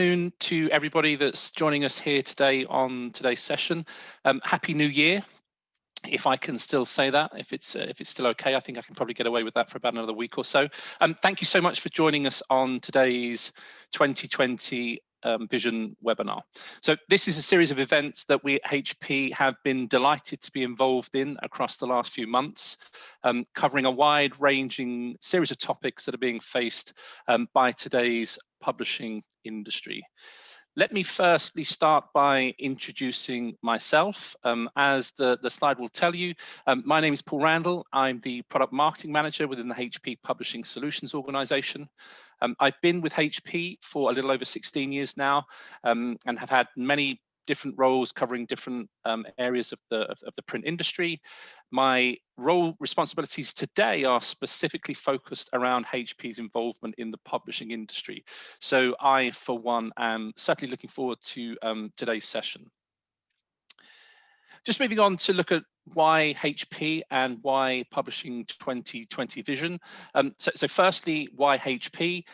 afternoon to everybody that's joining us here today on today's session. Happy New Year, if I can still say that. If it's still okay, I think I can probably get away with that for about another week or so. Thank you so much for joining us on today's 2020 Vision webinar. So this is a series of events that we at HP have been delighted to be involved in across the last few months, covering a wide-ranging series of topics that are being faced by today's publishing industry. Let me firstly start by introducing myself. As the slide will tell you, my name is Paul Randall. I'm the Product Marketing Manager within the HP Publishing Solutions organization. I've been with HP for a little over 16 years now, and have had many different roles covering different areas of the print industry. My role responsibilities today are specifically focused around HP's involvement in the publishing industry. So I, for one, am certainly looking forward to today's session. Just moving on to look at why HP and why Publishing 2020 Vision. So firstly, why HP?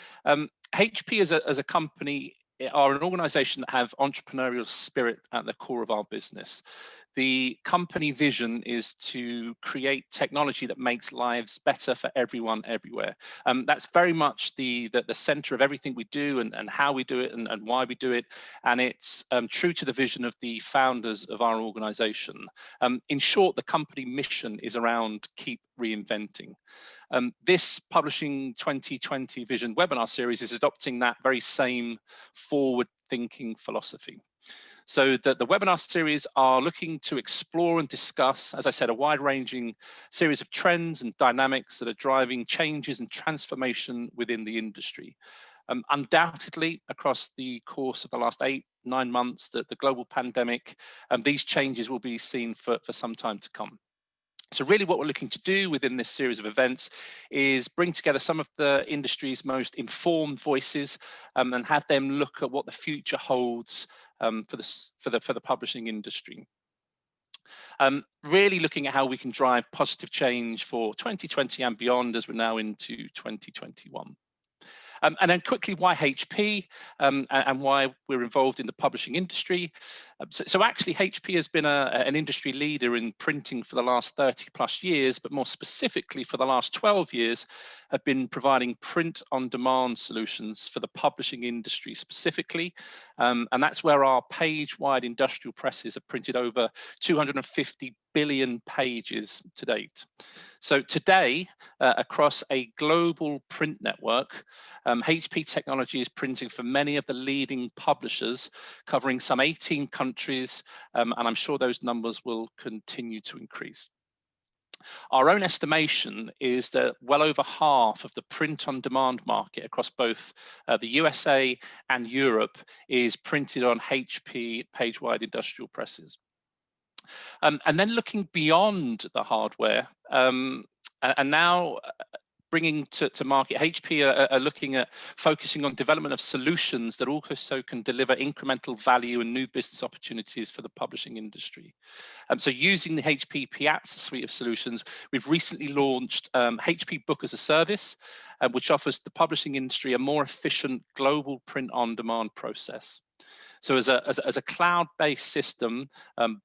HP as a company are an organization that have entrepreneurial spirit at the core of our business. The company vision is to create technology that makes lives better for everyone, everywhere. That's very much the center of everything we do and how we do it and why we do it. And it's true to the vision of the founders of our organization. In short, the company mission is around keep reinventing. This Publishing 2020 Vision webinar series is adopting that very same forward-thinking philosophy. So the webinar series are looking to explore and discuss, as I said, a wide-ranging series of trends and dynamics that are driving changes and transformation within the industry. Undoubtedly, across the course of the last 8-9 months, the global pandemic, these changes will be seen for some time to come. So really what we're looking to do within this series of events is bring together some of the industry's most informed voices and have them look at what the future holds for the publishing industry. Really looking at how we can drive positive change for 2020 and beyond as we're now into 2021. And then quickly, why HP and why we're involved in the publishing industry. So actually, HP has been an industry leader in printing for the last 30 plus years, but more specifically for the last 12 years, have been providing print-on-demand solutions for the publishing industry specifically. And that's where our page-wide industrial presses have printed over 250 billion pages to date. So today, across a global print network, HP technology is printing for many of the leading publishers, covering some 18 countries, and I'm sure those numbers will continue to increase. Our own estimation is that well over half of the print-on-demand market across both the USA and Europe is printed on HP page-wide industrial presses. And then looking beyond the hardware, and now bringing to market, HP are looking at focusing on development of solutions that also can deliver incremental value and new business opportunities for the publishing industry. So using the HP Piazza suite of solutions, we've recently launched HP Book as a Service, which offers the publishing industry a more efficient global print-on-demand process. So as a cloud-based system,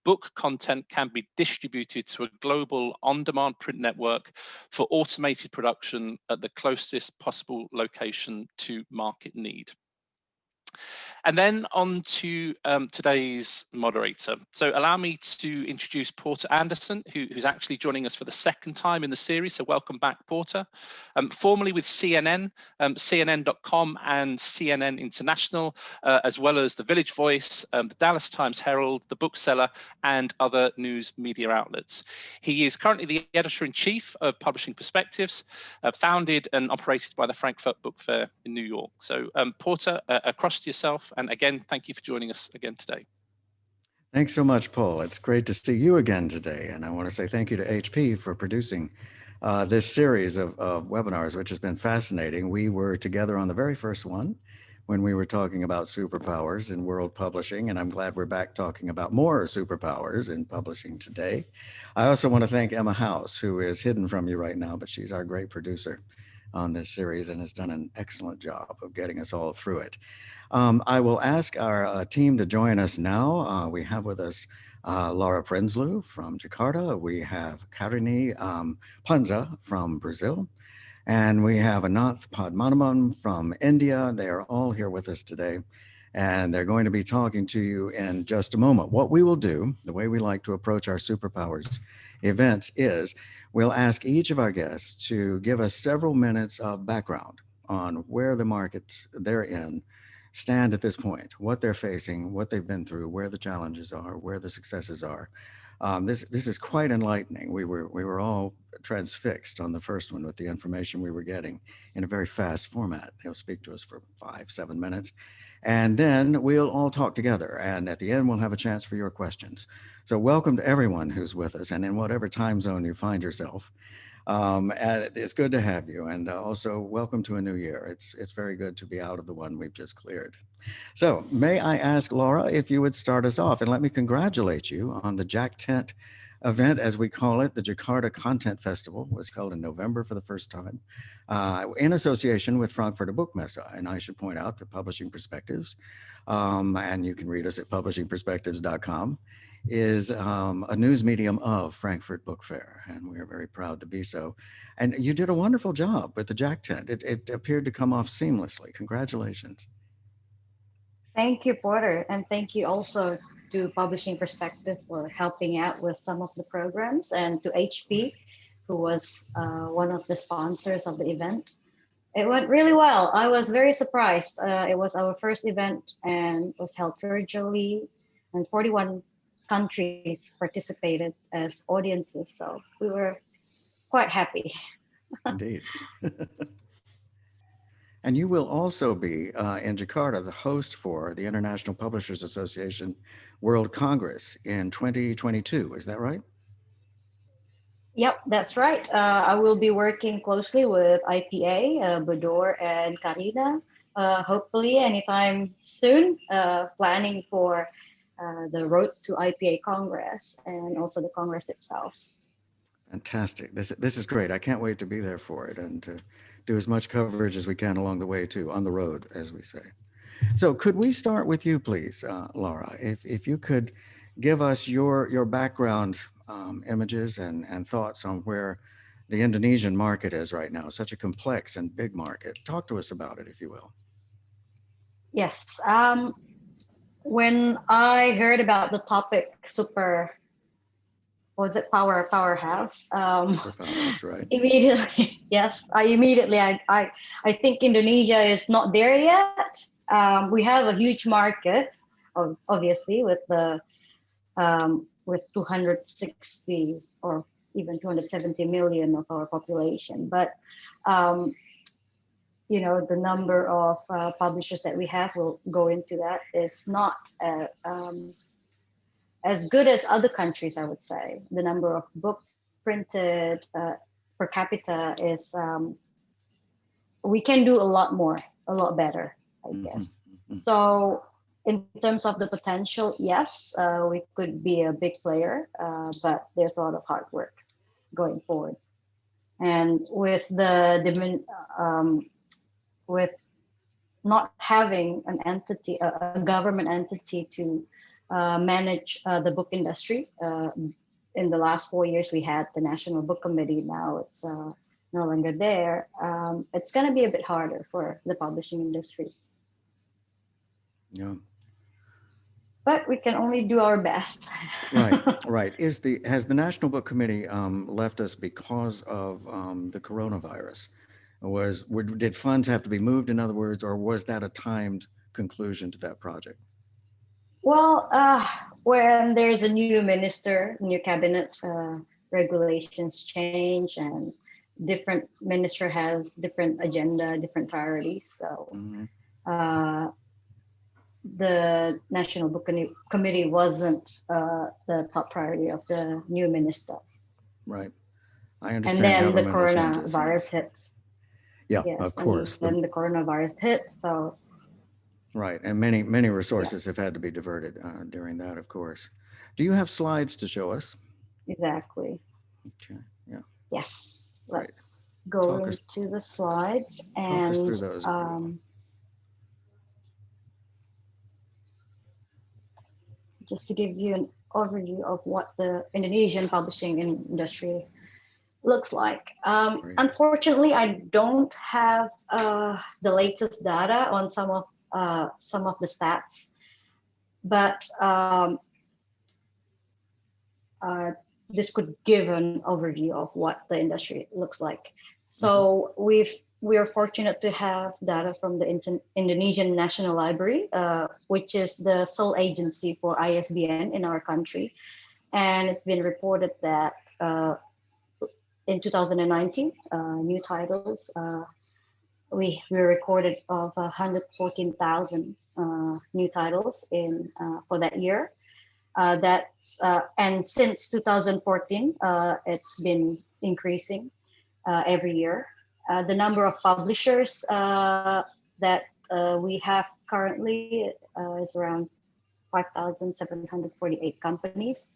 book content can be distributed to a global on-demand print network for automated production at the closest possible location to market need. And then on to today's moderator. So allow me to introduce Porter Anderson, who's actually joining us for the second time in the series. So welcome back, Porter. Formerly with CNN, CNN.com and CNN International, as well as the Village Voice, the Dallas Times Herald, the Bookseller, and other news media outlets. He is currently the editor-in-chief of Publishing Perspectives, founded and operated by the Frankfurt Book Fair in New York. So Porter, across to yourself. And again, thank you for joining us again today. Thanks so much, Paul. It's great to see you again today. And I want to say thank you to HP for producing this series of webinars, which has been fascinating. We were together on the very first one when we were talking about superpowers in world publishing, and I'm glad we're back talking about more superpowers in publishing today. I also want to thank Emma House, who is hidden from you right now, but she's our great producer. on this series and has done an excellent job of getting us all through it. I will ask our team to join us now. We have with us Laura Prinsloo from Jakarta. We have Karini Panza from Brazil. And we have Ananth Padmanabhan from India. They are all here with us today. And they're going to be talking to you in just a moment. What we will do, the way we like to approach our Superpowers events is we'll ask each of our guests to give us several minutes of background on where the markets they're in stand at this point, what they're facing, what they've been through, where the challenges are, where the successes are. This is quite enlightening. We were all transfixed on the first one with the information we were getting in a very fast format. They'll speak to us for 5-7 minutes, and then we'll all talk together. And at the end, we'll have a chance for your questions. So welcome to everyone who's with us, and in whatever time zone you find yourself. And it's good to have you, and also welcome to a new year. It's very good to be out of the one we've just cleared. So may I ask Laura if you would start us off, and let me congratulate you on the Jack Tent event, as we call it. The Jakarta Content Festival was held in November for the first time in association with Frankfurter Buchmesse. And I should point out that Publishing Perspectives, and you can read us at publishingperspectives.com, is a news medium of Frankfurt Book Fair, and we are very proud to be so. And you did a wonderful job with the Jack Tent. It appeared to come off seamlessly. Congratulations. Thank you, Porter, and thank you also to Publishing Perspective for helping out with some of the programs, and to HP, who was one of the sponsors of the event. It went really well. I was very surprised. It was our first event and was held virtually, and 41 countries participated as audiences. So we were quite happy. Indeed. And you will also be in Jakarta, the host for the International Publishers Association World Congress in 2022. Is that right? Yep, that's right. I will be working closely with IPA, Bador, and Karina, hopefully anytime soon, planning for the road to IPA Congress and also the Congress itself. Fantastic. This is great. I can't wait to be there for it and to do as much coverage as we can along the way too, on the road, as we say. So could we start with you, please, Laura? If you could give us your background images and thoughts on where the Indonesian market is right now, such a complex and big market. Talk to us about it, if you will. Yes. When I heard about the topic powerhouse? That's right. Immediately, yes. I think Indonesia is not there yet. We have a huge market, obviously, with the with 260 or even 270 million of our population. But the number of publishers that we have, will go into that, is not as good as other countries, I would say. The number of books printed per capita is, we can do a lot more, a lot better, I guess. Mm-hmm. So in terms of the potential, yes, we could be a big player, but there's a lot of hard work going forward. And with with not having an entity, a government entity to manage the book industry. In the last 4 years, we had the National Book Committee. Now it's no longer there. It's going to be a bit harder for the publishing industry. Yeah. But we can only do our best. Right. Has the National Book Committee left us because of the coronavirus? Did funds have to be moved, in other words, or was that a timed conclusion to that project? Well, when there's a new minister, new cabinet, regulations change, and different minister has different agenda, different priorities. So the National Book Committee wasn't the top priority of the new minister. Right. I understand. And then the coronavirus hit. Yeah, yes, of course. Then the coronavirus hit. So. Right, and many resources have had to be diverted during that, of course. Do you have slides to show us? Exactly. Okay. Yeah. Yes. Right. go Talk us into the slides talk us and through those, if you will. just to give you an overview of what the Indonesian publishing industry looks like. Great. Unfortunately, I don't have the latest data on some of the stats, but uh, this could give an overview of what the industry looks like. So we are fortunate to have data from the Indonesian National Library, which is the sole agency for ISBN in our country. And it's been reported that in 2019, new titles, we recorded of 114,000 new titles in for that year. And since 2014, it's been increasing every year. The number of publishers that we have currently is around 5,748 companies.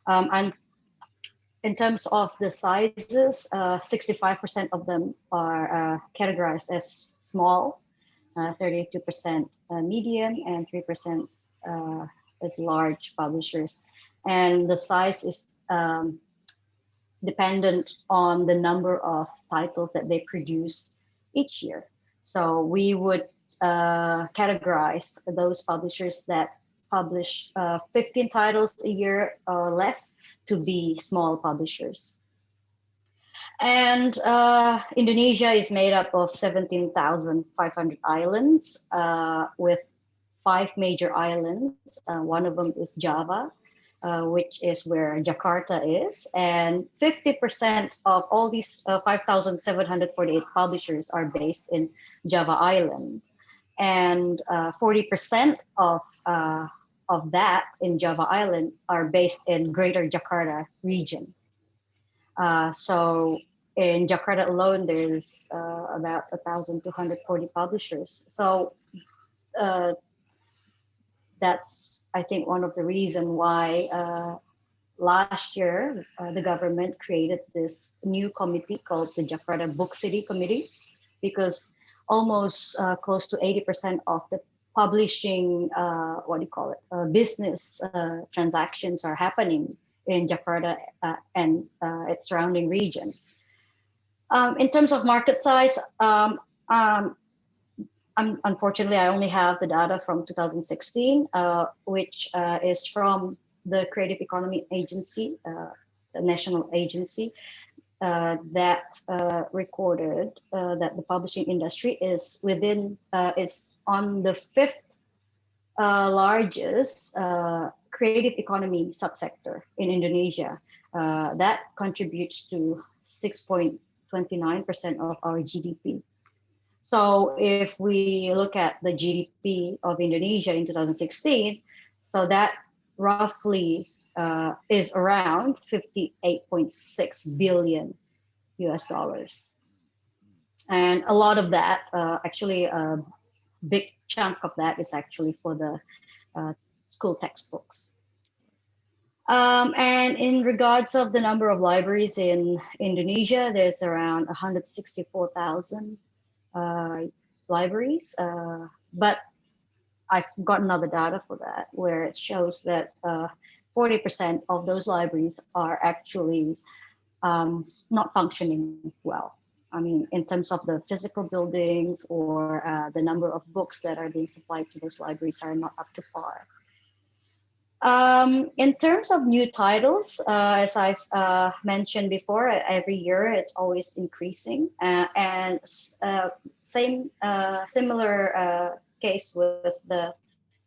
And in terms of the sizes, 65% of them are categorized as small, 32% medium, and 3% as large publishers. And the size is dependent on the number of titles that they produce each year. So we would categorize those publishers that publish 15 titles a year or less to be small publishers. And Indonesia is made up of 17,500 islands with 5 major islands. One of them is Java, which is where Jakarta is. And 50% of all these 5,748 publishers are based in Java Island. And 40% of that in Java Island are based in Greater Jakarta region. So in Jakarta alone, there's about 1,240 publishers. So that's, I think, one of the reasons why last year the government created this new committee called the Jakarta Book City Committee, because almost close to 80% of the publishing, business transactions are happening in Jakarta and its surrounding region. In terms of market size, unfortunately, I only have the data from 2016, which is from the Creative Economy Agency, the national agency, that recorded that the publishing industry is on the 5th largest creative economy subsector in Indonesia. That contributes to 6.29% of our GDP. So if we look at the GDP of Indonesia in 2016, so that roughly is around 58.6 billion US dollars. And a lot of that, actually a big chunk of that is actually for the school textbooks. And in regards of the number of libraries in Indonesia, there's around 164,000 libraries, but I've got another data for that where it shows that 40% of those libraries are actually not functioning well. I mean, in terms of the physical buildings or the number of books that are being supplied to those libraries are not up to par. In terms of new titles, as I've mentioned before, every year it's always increasing, and similar case with the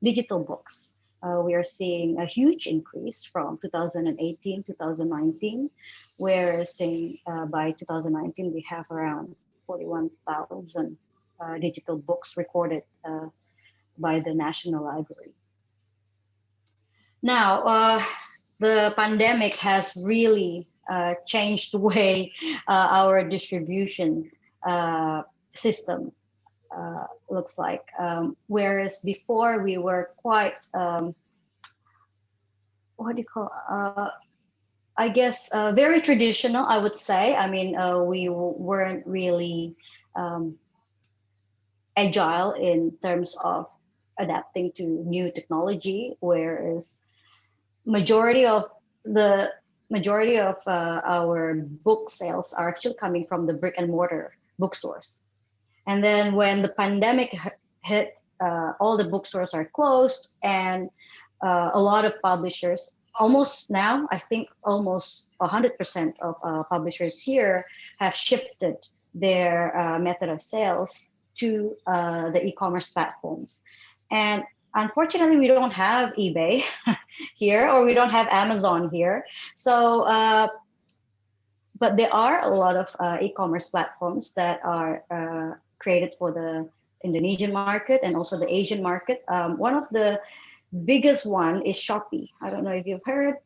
digital books. We are seeing a huge increase from 2018, 2019, where by 2019 we have around 41,000 digital books recorded by the National Library. Now, the pandemic has really changed the way our distribution system looks like. Whereas before we were quite, I guess, very traditional, I would say. I mean, we weren't really agile in terms of adapting to new technology, whereas majority of the majority of our book sales are actually coming from the brick and mortar bookstores. And then when the pandemic hit, all the bookstores are closed, and a lot of publishers, almost now, I think almost 100% of publishers here have shifted their method of sales to the e-commerce platforms. And unfortunately, we don't have eBay here, or we don't have Amazon here. So, but there are a lot of e-commerce platforms that are created for the Indonesian market and also the Asian market. One of the biggest one is Shopee. I don't know if you've heard,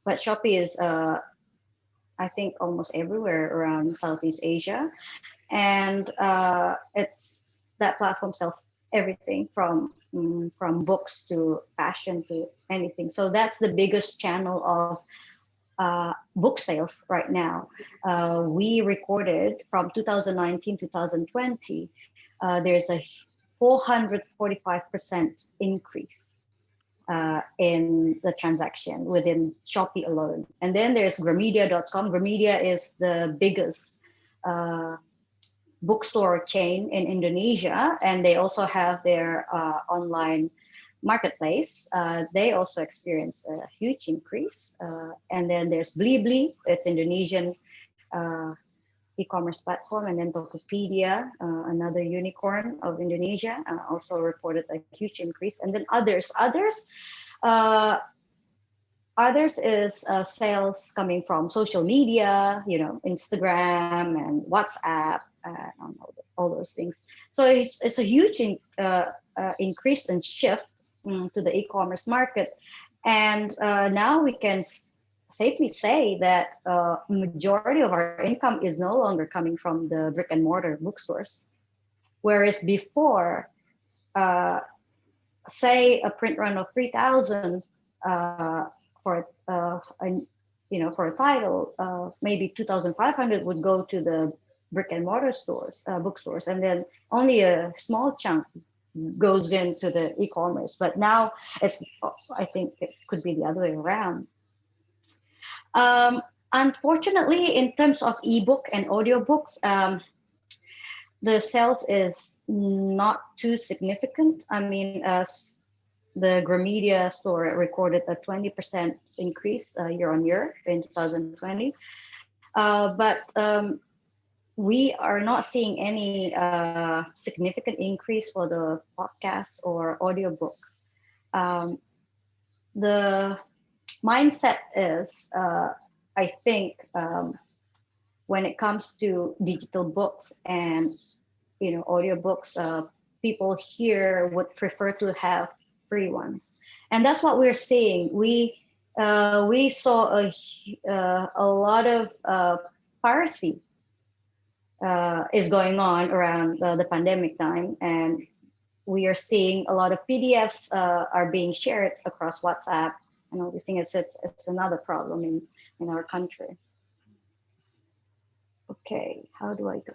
but Shopee is, I think, almost everywhere around Southeast Asia, and it's that platform sells everything from books to fashion to anything. So that's the biggest channel of book sales right now. We recorded from 2019 2020, there's a 445% increase in the transaction within Shopee alone. And then there's Gramedia.com. Gramedia is the biggest bookstore chain in Indonesia, and they also have their online marketplace. They also experience a huge increase. And then there's Blibli, it's Indonesian e-commerce platform, and then Tokopedia, another unicorn of Indonesia, also reported a huge increase. And then others is sales coming from social media, Instagram and WhatsApp, all those things. So it's a huge increase and shift to the e-commerce market. And now we can safely say that majority of our income is no longer coming from the brick and mortar bookstores. Whereas before, say a print run of 3,000 for a title, maybe 2,500 would go to the brick and mortar stores, bookstores, and then only a small chunk goes into the e-commerce. But now I think it could be the other way around. Unfortunately, in terms of ebook and audiobooks, the sales is not too significant. I mean, the Gramedia store recorded a 20% increase year on year in 2020. But we are not seeing any significant increase for the podcast or audiobook. The mindset is, I think, when it comes to digital books and audiobooks, people here would prefer to have free ones, and that's what we're seeing. We saw a lot of piracy is going on around the pandemic time, and we are seeing a lot of PDFs are being shared across WhatsApp and all these things. It's another problem in our country. Okay, how do I go?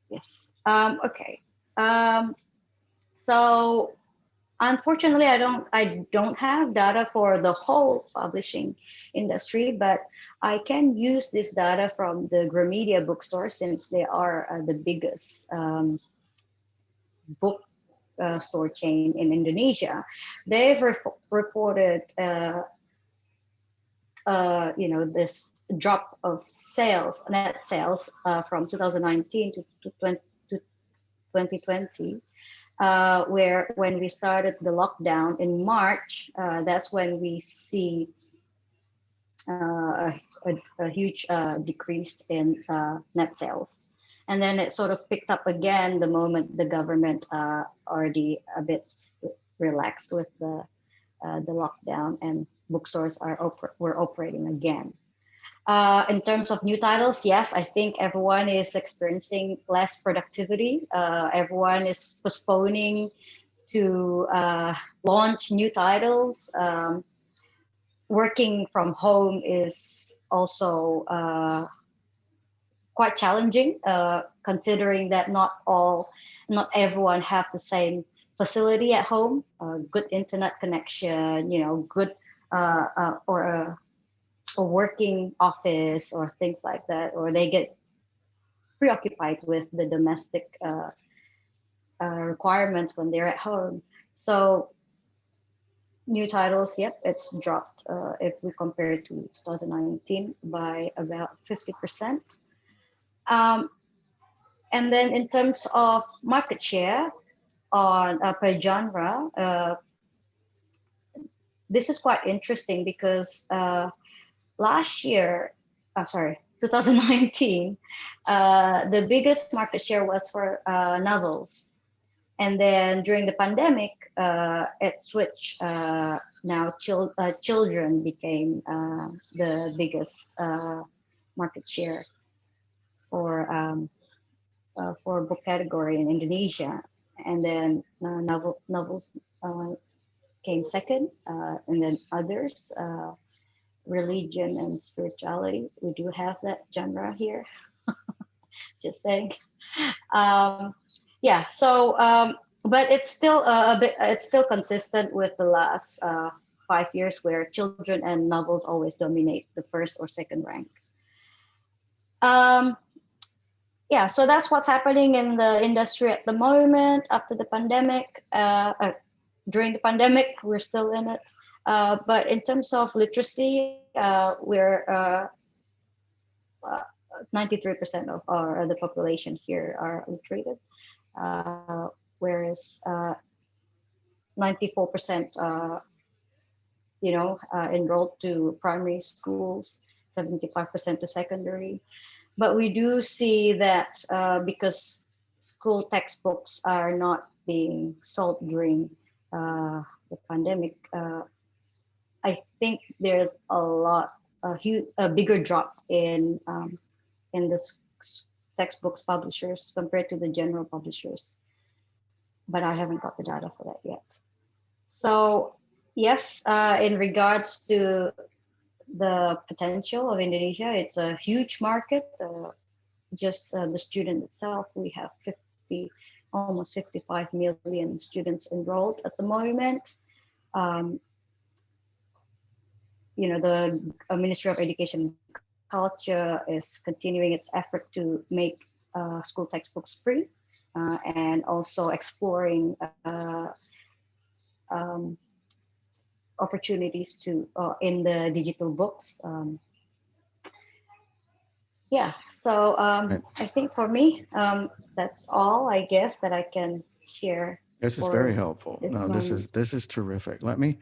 Yes. Okay. So unfortunately, I don't have data for the whole publishing industry, but I can use this data from the Gramedia bookstore, since they are the biggest book store chain in Indonesia. They've reported this drop of sales, net sales, from 2019 to 2020, where when we started the lockdown in March, that's when we see a huge decrease in net sales. And then it sort of picked up again the moment the government already a bit relaxed with the lockdown, and bookstores were operating again. In terms of new titles, yes, I think everyone is experiencing less productivity. Everyone is postponing to launch new titles. working from home is also quite challenging, considering that not everyone have the same facility at home, good internet connection, good or a working office or things like that, or they get preoccupied with the domestic requirements when they're at home. So new titles, yep, it's dropped if we compare to 2019 by about 50%. And then in terms of market share on per genre, this is quite interesting because last year, 2019, the biggest market share was for novels. And then during the pandemic, it switched. Now children became the biggest market share for book category in Indonesia. And then novels came second, and then others, religion and spirituality. We do have that genre here. Just saying. Yeah. So, but it's still it's still consistent with the last 5 years, where children and novels always dominate the first or second rank. Yeah, so that's what's happening in the industry at the moment after the pandemic. During the pandemic, we're still in it. But in terms of literacy, we're 93% of the population here are literate, whereas 94% enrolled to primary schools, 75% to secondary. But we do see that because school textbooks are not being sold during the pandemic, I think there's a bigger drop in the textbooks publishers compared to the general publishers. But I haven't got the data for that yet. So yes, in regards to the potential of Indonesia, it's a huge market. Just the student itself, we have almost 55 million students enrolled at the moment. The Ministry of Education and Culture is continuing its effort to make school textbooks free, and also exploring opportunities to in the digital books. Yeah, so I think for me, that's all I guess that I can share. This is very helpful. No, this is terrific. Let me.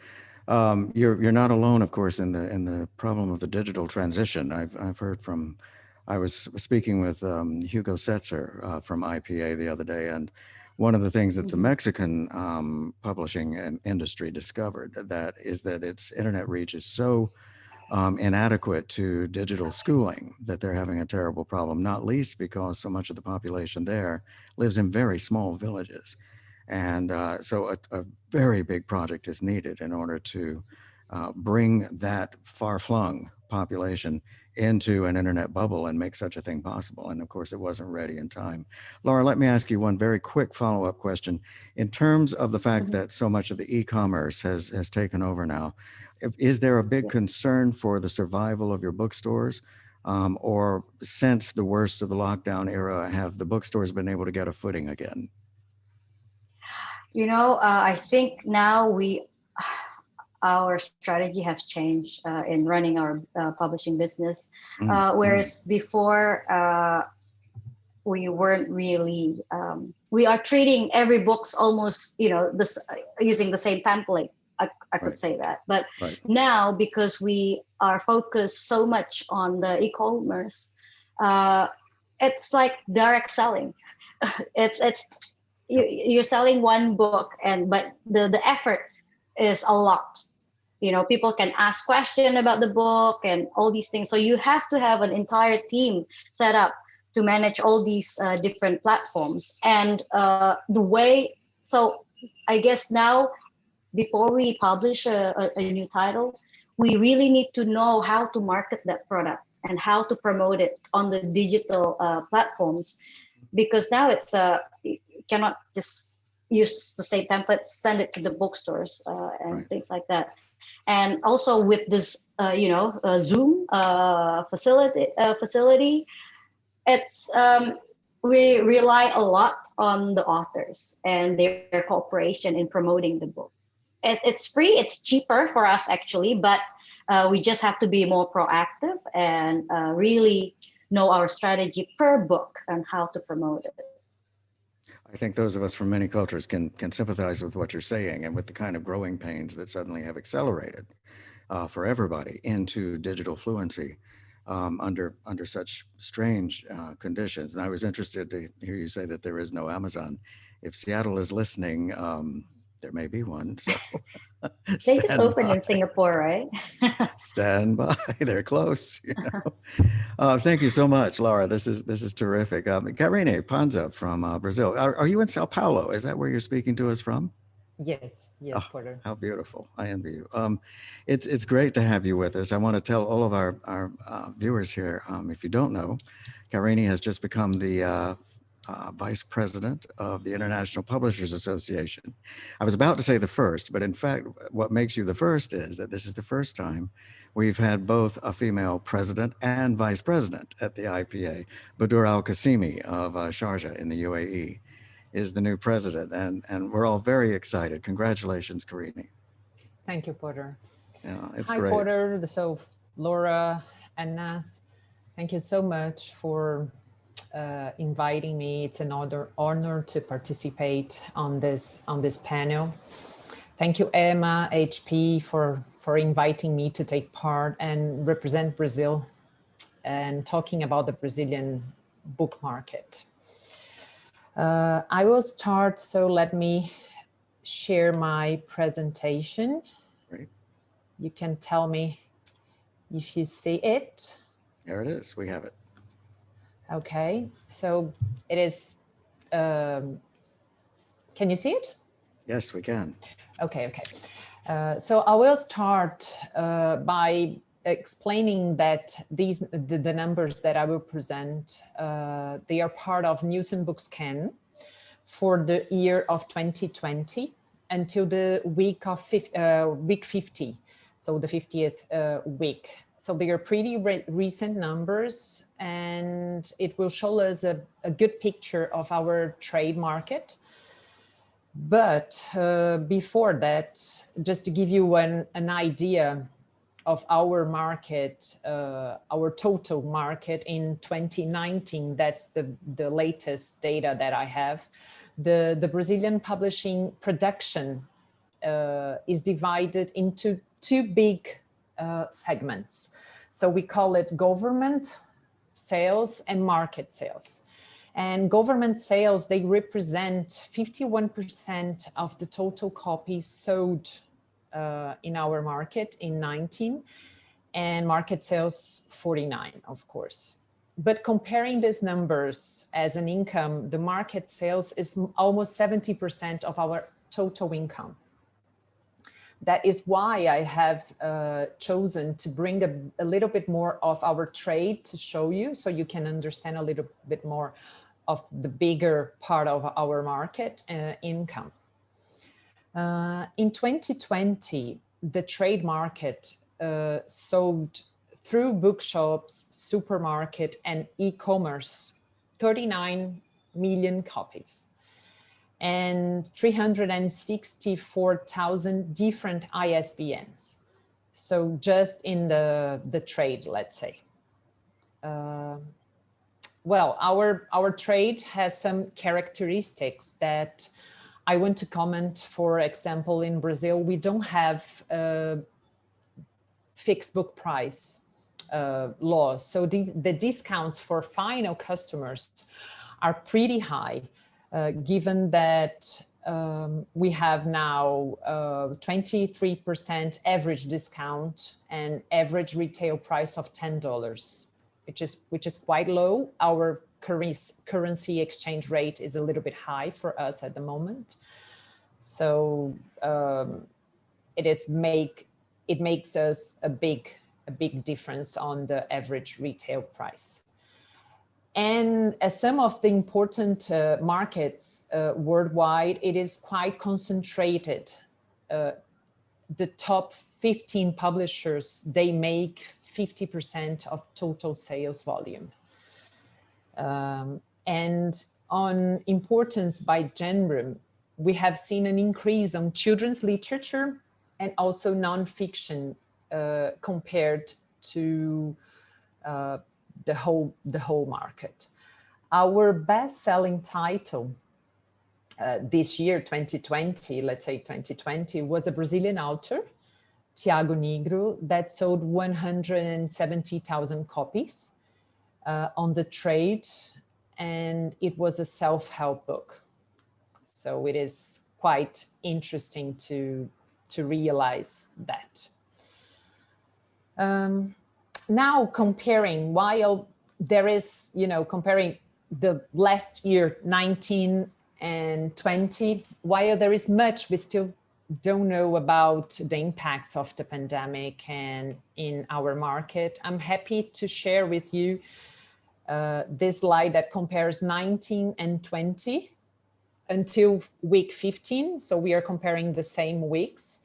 You're not alone, of course, in the problem of the digital transition. I've heard from. I was speaking with Hugo Setzer from IPA the other day, and one of the things that the Mexican publishing industry discovered is that its internet reach is so inadequate to digital schooling that they're having a terrible problem, not least because so much of the population there lives in very small villages. And so a very big project is needed in order to bring that far-flung population into an internet bubble and make such a thing possible. And of course, it wasn't ready in time. Laura, let me ask you one very quick follow-up question. In terms of the fact that so much of the e-commerce has taken over now, is there a big concern for the survival of your bookstores? Or since the worst of the lockdown era, have the bookstores been able to get a footing again? I think now our strategy has changed in running our publishing business. Whereas before, we weren't really, we are treating every book's almost, using the same template. I could say that. But now, because we are focused so much on the e-commerce, it's like direct selling. You're selling one book, but the effort is a lot. People can ask questions about the book and all these things. So you have to have an entire team set up to manage all these different platforms. And so I guess now, before we publish a new title, we really need to know how to market that product and how to promote it on the digital platforms, because now it's you cannot just use the same template, send it to the bookstores and Right. things like that. And also with this, Zoom facility, it's we rely a lot on the authors and their cooperation in promoting the books. It's free, it's cheaper for us actually, but we just have to be more proactive and really know our strategy per book and how to promote it. I think those of us from many cultures can sympathize with what you're saying and with the kind of growing pains that suddenly have accelerated for everybody into digital fluency under such strange conditions. And I was interested to hear you say that there is no Amazon. If Seattle is listening, there may be one. So They just stand opened by. in Singapore, right? Stand by. They're close. Thank you so much, Laura. This is terrific. Karine Panza from Brazil. Are you in Sao Paulo? Is that where you're speaking to us from? Yes, yes, Oh, Porter. how beautiful. I envy you. It's great to have you with us. I want to tell all of our viewers here, if you don't know, Karine has just become the Vice President of the International Publishers Association. I was about to say the first, but in fact, what makes you the first is that this is the first time we've had both a female president and vice president at the IPA. Badur Al-Qasimi of Sharjah in the UAE is the new president, and we're all very excited. Congratulations, Karine. Thank you, Porter. Yeah, it's Hi, great. Porter. So Laura and Nath, thank you so much for inviting me. It's an honor to participate on this panel. Thank you, Emma, HP, for inviting me to take part and represent Brazil and talking about the Brazilian book market. I will start, so let me share my presentation. Great. You can tell me if you see it. There it is. We have it. Okay, so it is, can you see it? Yes, we can. Okay. So I will start by explaining that the numbers that I will present, they are part of Nielsen Bookscan for the year of 2020 until the week 50, so the 50th week. So they are pretty recent numbers, and it will show us a good picture of our trade market. But before that, just to give you an idea of our market, our total market in 2019, that's the latest data that I have. The Brazilian publishing production is divided into two big segments. So we call it government sales and market sales. And government sales, they represent 51% of the total copies sold in our market in 19, and market sales 49, of course. But comparing these numbers as an income, the market sales is almost 70% of our total income. That is why I have chosen to bring a little bit more of our trade to show you, so you can understand a little bit more of the bigger part of our market income. In 2020, the trade market sold through bookshops, supermarket, and e-commerce 39 million copies and 364,000 different ISBNs. So just in the trade, let's say. Well, our trade has some characteristics that I want to comment. For example, in Brazil, we don't have a fixed book price laws. So the discounts for final customers are pretty high, given that we have now 23% average discount and average retail price of $10, which is quite low. Our currency exchange rate is a little bit high for us at the moment. So it is make it makes us a big difference on the average retail price. And as some of the important markets worldwide, it is quite concentrated. The top 15 publishers, they make 50% of total sales volume. And on importance by genre, we have seen an increase on children's literature and also nonfiction compared to the whole market. Our best-selling title this year, 2020, let's say 2020, was a Brazilian author, Tiago Negro, that sold 170,000 copies on the trade, and it was a self-help book. So it is quite interesting to realize that. Now comparing, while there is, comparing the last year, 19 and 20, while there is much, we still don't know about the impacts of the pandemic and in our market. I'm happy to share with you this slide that compares 19 and 20 until week 15. So we are comparing the same weeks.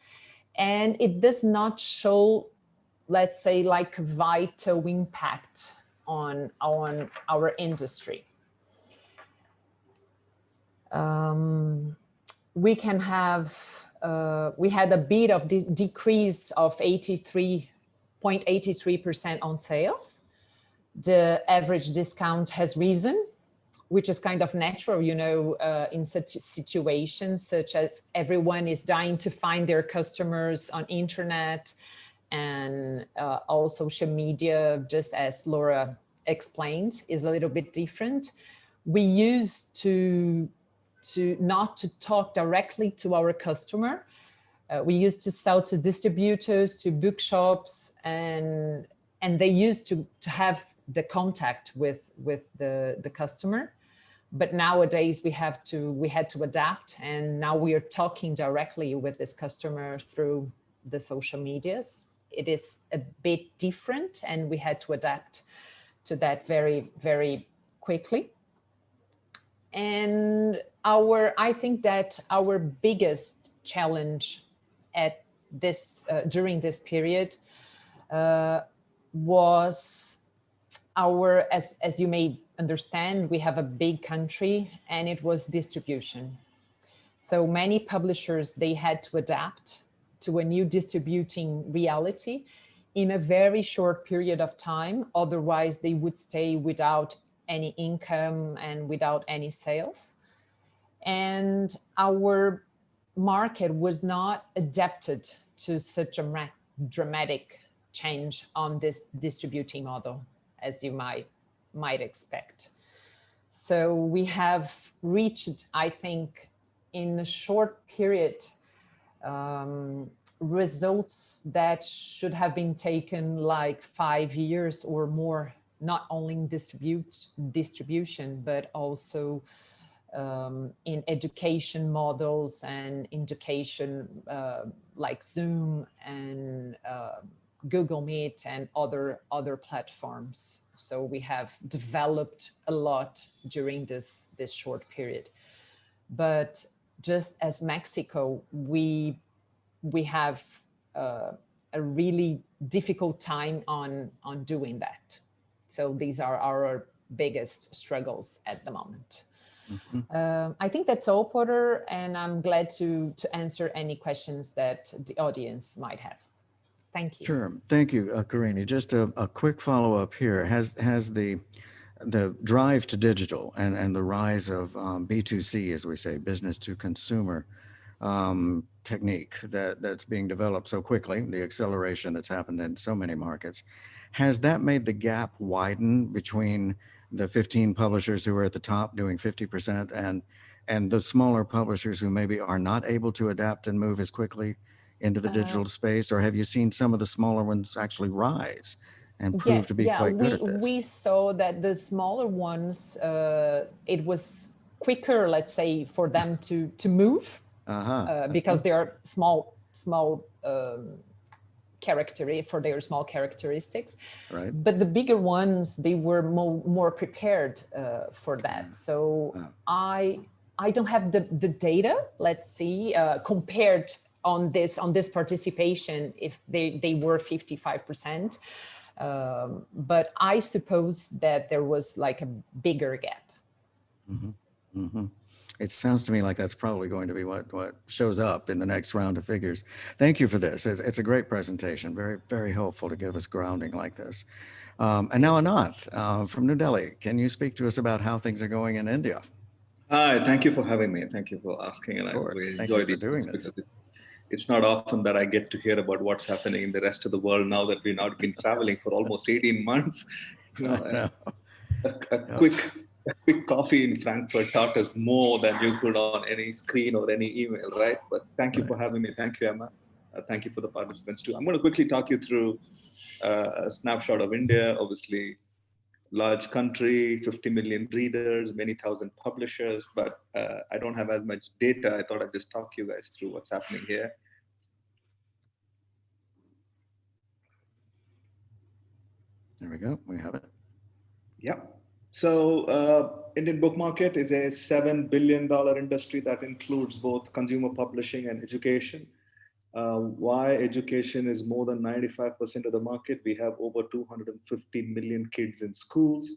And it does not show, let's say, like a vital impact on our industry. We can have, we had a bit of decrease of 83.83% on sales. The average discount has risen, which is kind of natural, in such situations, such as everyone is dying to find their customers on internet and all social media, just as Laura explained, is a little bit different. We used to not to talk directly to our customer. We used to sell to distributors, to bookshops, and they used to have the contact with the customer. But nowadays we had to adapt, and now we are talking directly with this customer through the social medias. It is a bit different, and we had to adapt to that very, very quickly. And I think that our biggest challenge at this during this period was as you may understand, we have a big country, and it was distribution. So many publishers, they had to adapt to a new distributing reality in a very short period of time. Otherwise, they would stay without any income and without any sales. And our market was not adapted to such a dramatic change on this distributing model, as you might expect. So we have reached, I think, in a short period, results that should have been taken like 5 years or more, not only in distribution, but also in education models and education like Zoom and Google Meet and other platforms. So we have developed a lot during this short period. But just as Mexico, we have a really difficult time on doing that. So these are our biggest struggles at the moment. Mm-hmm. I think that's all, Porter, and I'm glad to answer any questions that the audience might have. Thank you. Sure. Thank you, Karini. Just a quick follow-up here. Has the drive to digital and the rise of B2C, as we say, business to consumer technique that's being developed so quickly, the acceleration that's happened in so many markets, has that made the gap widen between the 15 publishers who are at the top doing 50% and the smaller publishers who maybe are not able to adapt and move as quickly into the digital space? Or have you seen some of the smaller ones actually rise and prove to be quite good at this? We saw that the smaller ones, it was quicker, let's say, for them to move because they are small for their small characteristics. Right. But the bigger ones, they were more prepared for that. So I don't have the data, let's see, compared on this participation if they were 55%. But I suppose that there was like a bigger gap. Mm-hmm. Mm-hmm. It sounds to me like that's probably going to be what shows up in the next round of figures. Thank you for this. It's a great presentation. Very, very helpful to give us grounding like this. And now Anath from New Delhi. Can you speak to us about how things are going in India? Hi, thank you for having me. Thank you for asking. And I really enjoy these things because it's not often that I get to hear about what's happening in the rest of the world now that we've not been traveling for almost 18 months. You know, a quick coffee in Frankfurt taught us more than you could on any screen or any email, right? But thank you for having me. Thank you, Emma. Thank you for the participants too. I'm going to quickly talk you through a snapshot of India. Obviously, large country, 50 million readers, many thousand publishers, but I don't have as much data. I thought I'd just talk you guys through what's happening here. There we go. We have it. Yeah. So Indian book market is a $7 billion industry that includes both consumer publishing and education. Why education is more than 95% of the market? We have over 250 million kids in schools.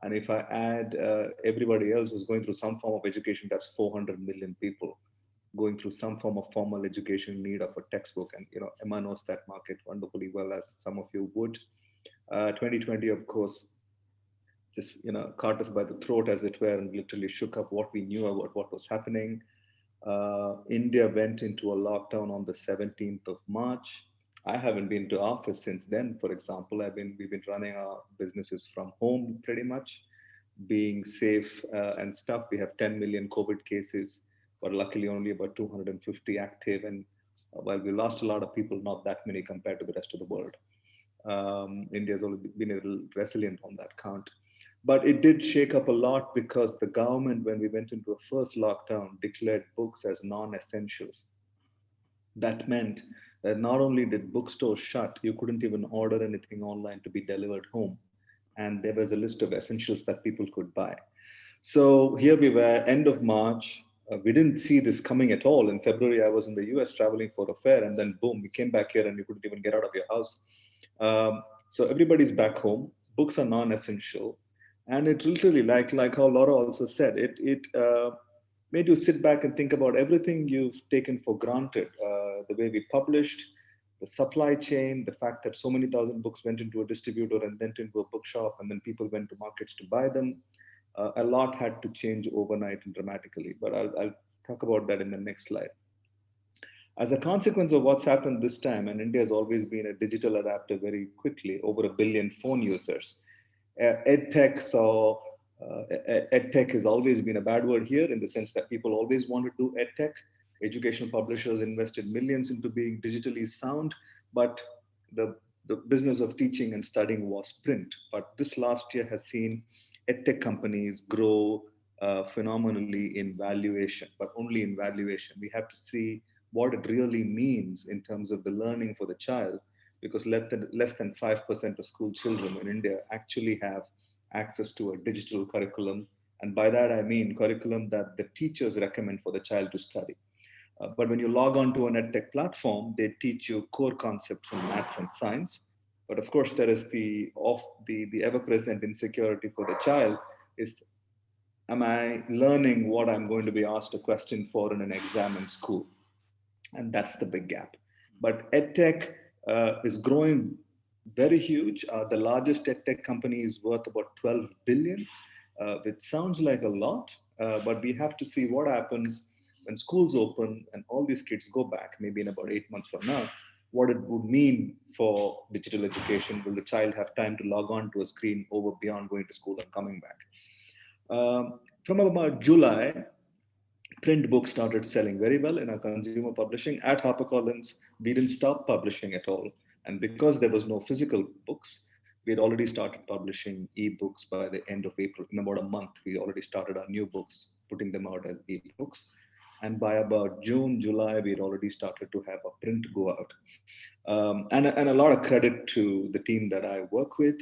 And if I add everybody else who's going through some form of education, that's 400 million people going through some form of formal education in need of a textbook. And, you know, Emma knows that market wonderfully well, as some of you would. 2020, of course, just, you know, caught us by the throat, as it were, and literally shook up what we knew about what was happening. India went into a lockdown on the 17th of March. I haven't been to office since then. For example, we've been running our businesses from home pretty much, being safe and stuff. We have 10 million COVID cases, but luckily only about 250 active. And while we lost a lot of people, not that many compared to the rest of the world. India's always been a little resilient on that count. But it did shake up a lot because the government, when we went into a first lockdown, declared books as non-essentials. That meant that not only did bookstores shut, you couldn't even order anything online to be delivered home. And there was a list of essentials that people could buy. So here we were, end of March. We didn't see this coming at all. In February, I was in the US traveling for a fair, and then boom, we came back here and you couldn't even get out of your house. So everybody's back home. Books are non-essential. And it literally, like how Laura also said, it made you sit back and think about everything you've taken for granted. The way we published, the supply chain, the fact that so many thousand books went into a distributor and then into a bookshop, and then people went to markets to buy them. A lot had to change overnight and dramatically, but I'll talk about that in the next slide. As a consequence of what's happened this time, and India has always been a digital adapter very quickly, over 1 billion phone users. EdTech has always been a bad word here, in the sense that people always want to do EdTech. Educational publishers invested millions into being digitally sound, but the business of teaching and studying was print. But this last year has seen EdTech companies grow phenomenally in valuation, but only in valuation. We have to see what it really means in terms of the learning for the child, because less than 5% of school children in India actually have access to a digital curriculum. And by that, I mean curriculum that the teachers recommend for the child to study. But when you log on to an EdTech platform, they teach you core concepts in maths and science. But of course, there is the ever-present insecurity for the child is, am I learning what I'm going to be asked a question for in an exam in school? And that's the big gap. But EdTech is growing very huge. The largest EdTech company is worth about 12 billion, which sounds like a lot, but we have to see what happens when schools open and all these kids go back, maybe in about 8 months from now, what it would mean for digital education. Will the child have time to log on to a screen over beyond going to school and coming back? From about July, print books started selling very well in our consumer publishing. At HarperCollins, we didn't stop publishing at all. And because there was no physical books, we had already started publishing ebooks by the end of April. In about a month, we already started our new books, putting them out as ebooks. And by about June, July, we had already started to have a print go out. And a lot of credit to the team that I work with.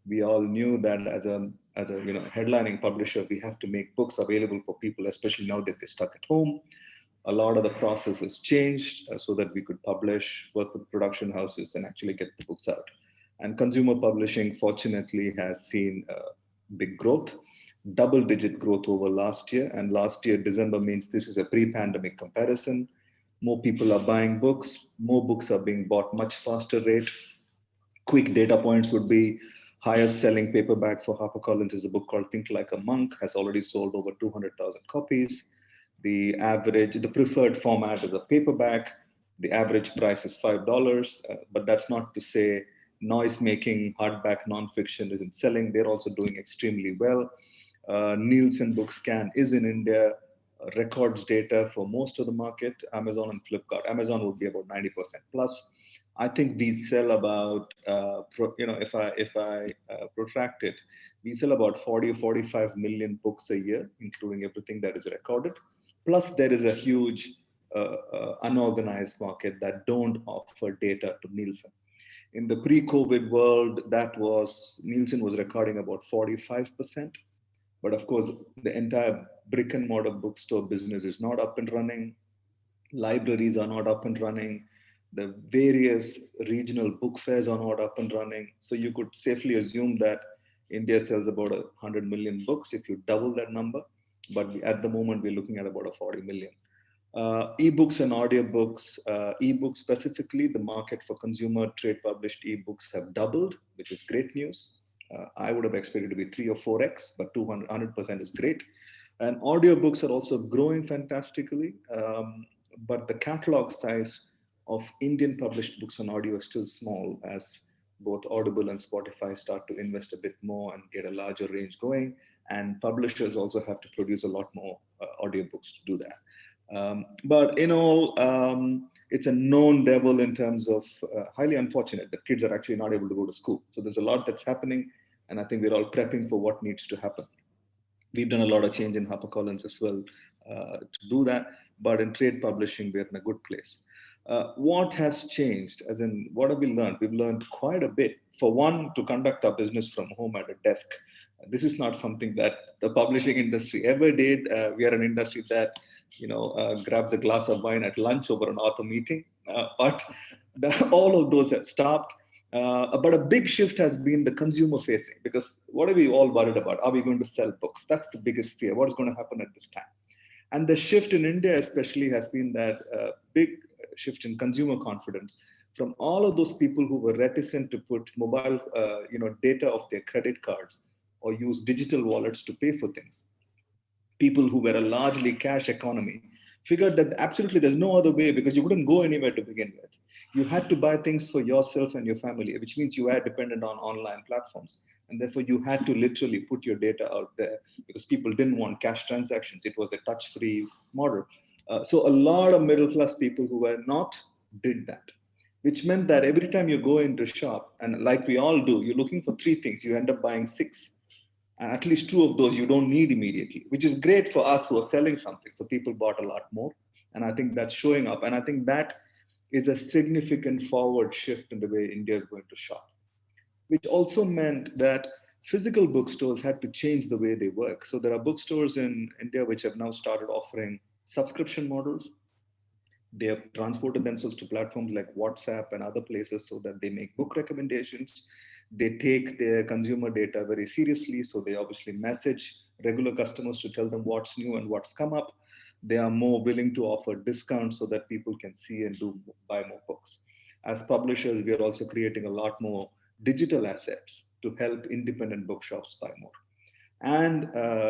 We all knew that as a headlining publisher, we have to make books available for people, especially now that they're stuck at home. A lot of the process has changed so that we could publish, work with production houses, and actually get the books out. And consumer publishing, fortunately, has seen big growth, double-digit growth over last year. And last year, December means this is a pre-pandemic comparison. More people are buying books, more books are being bought much faster rate. Quick data points would be highest selling paperback for HarperCollins is a book called Think Like a Monk, has already sold over 200,000 copies. The preferred format is a paperback. The average price is $5, but that's not to say noise-making hardback nonfiction isn't selling. They're also doing extremely well. Nielsen Bookscan is in India, records data for most of the market, Amazon and Flipkart. Amazon would be about 90% plus. I think we sell about, if I protract it, we sell about 40 or 45 million books a year, including everything that is recorded. Plus, there is a huge unorganized market that don't offer data to Nielsen. In the pre-COVID world, Nielsen was recording about 45%. But of course, the entire brick and mortar bookstore business is not up and running. Libraries are not up and running. The various regional book fairs are not up and running. So you could safely assume that India sells about 100 million books if you double that number. But at the moment, we're looking at about a 40 million. Ebooks and audiobooks, ebooks specifically, the market for consumer trade published ebooks have doubled, which is great news. I would have expected to be 3 or 4x, but 100% is great. And audiobooks are also growing fantastically, but the catalog size of Indian published books on audio is still small, as both Audible and Spotify start to invest a bit more and get a larger range going. And publishers also have to produce a lot more audiobooks to do that. But in all, it's a known devil in terms of highly unfortunate that kids are actually not able to go to school. So there's a lot that's happening, and I think we're all prepping for what needs to happen. We've done a lot of change in HarperCollins as well to do that, but in trade publishing, we're in a good place. What has changed? As in, what have we learned? We've learned quite a bit. For one, to conduct our business from home at a desk. This is not something that the publishing industry ever did. We are an industry that, grabs a glass of wine at lunch over an author meeting, but all of those have stopped. But a big shift has been the consumer facing, because what are we all worried about? Are we going to sell books? That's the biggest fear. What is going to happen at this time? And the shift in India especially has been that big shift in consumer confidence from all of those people who were reticent to put mobile data of their credit cards or use digital wallets to pay for things. People who were a largely cash economy figured that absolutely there's no other way, because you wouldn't go anywhere to begin with. You had to buy things for yourself and your family, which means you were dependent on online platforms. And therefore you had to literally put your data out there because people didn't want cash transactions. It was a touch-free model. So a lot of middle-class people who were not did that, which meant that every time you go into a shop, and like we all do, you're looking for 3 things, you end up buying 6. And at least 2 of those you don't need immediately, which is great for us who are selling something. So people bought a lot more. And I think that's showing up. And I think that is a significant forward shift in the way India is going to shop, which also meant that physical bookstores had to change the way they work. So there are bookstores in India which have now started offering subscription models. They have transported themselves to platforms like WhatsApp and other places so that they make book recommendations. They take their consumer data very seriously. So they obviously message regular customers to tell them what's new and what's come up. They are more willing to offer discounts so that people can see and buy more books. As publishers, we are also creating a lot more digital assets to help independent bookshops buy more. And